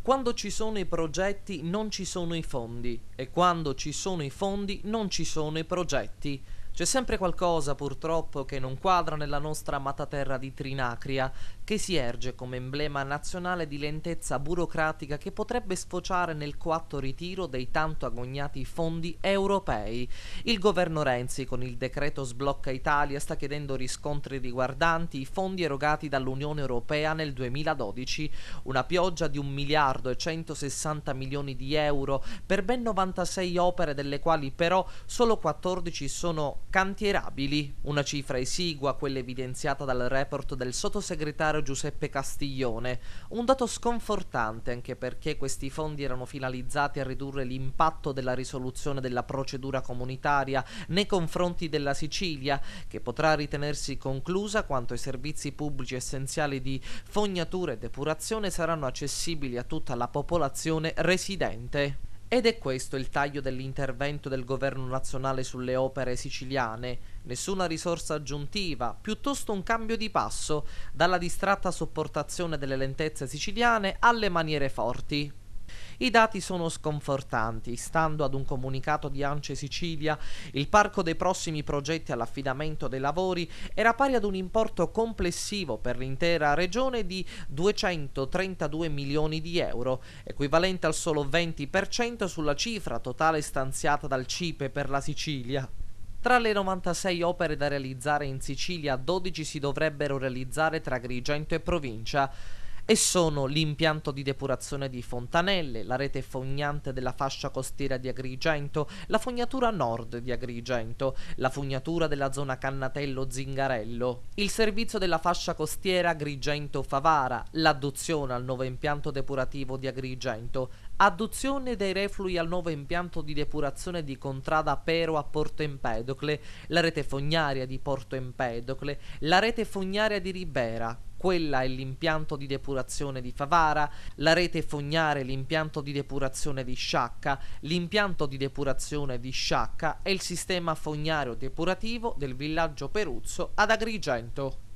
Quando ci sono i progetti non ci sono i fondi e quando ci sono i fondi non ci sono i progetti. C'è sempre qualcosa purtroppo che non quadra nella nostra amata terra di Trinacria, che si erge come emblema nazionale di lentezza burocratica che potrebbe sfociare nel coatto ritiro dei tanto agognati fondi europei. Il governo Renzi con il decreto Sblocca Italia sta chiedendo riscontri riguardanti i fondi erogati dall'Unione Europea nel 2012, una pioggia di 1 miliardo e 160 milioni di euro per ben 96 opere, delle quali però solo 14 sono cantierabili, una cifra esigua quella evidenziata dal report del sottosegretario Giuseppe Castiglione, un dato sconfortante anche perché questi fondi erano finalizzati a ridurre l'impatto della risoluzione della procedura comunitaria nei confronti della Sicilia, che potrà ritenersi conclusa quanto i servizi pubblici essenziali di fognatura e depurazione saranno accessibili a tutta la popolazione residente. Ed è questo il taglio dell'intervento del governo nazionale sulle opere siciliane. Nessuna risorsa aggiuntiva, piuttosto un cambio di passo, dalla distratta sopportazione delle lentezze siciliane alle maniere forti. I dati sono sconfortanti. Stando ad un comunicato di ANCE Sicilia, il parco dei prossimi progetti all'affidamento dei lavori era pari ad un importo complessivo per l'intera regione di 232 milioni di euro, equivalente al solo 20% sulla cifra totale stanziata dal CIPE per la Sicilia. Tra le 96 opere da realizzare in Sicilia, 12 si dovrebbero realizzare tra Agrigento e provincia, e sono l'impianto di depurazione di Fontanelle, la rete fognante della fascia costiera di Agrigento, la fognatura nord di Agrigento, la fognatura della zona Cannatello-Zingarello, il servizio della fascia costiera Agrigento-Favara, l'adduzione al nuovo impianto depurativo di Agrigento, adduzione dei reflui al nuovo impianto di depurazione di Contrada Pero a Porto Empedocle, la rete fognaria di Porto Empedocle, la rete fognaria di Ribera. Quella è l'impianto di depurazione di Favara, la rete fognaria e l'impianto di depurazione di Sciacca, l'impianto di depurazione di Sciacca e il sistema fognario depurativo del villaggio Peruzzo ad Agrigento.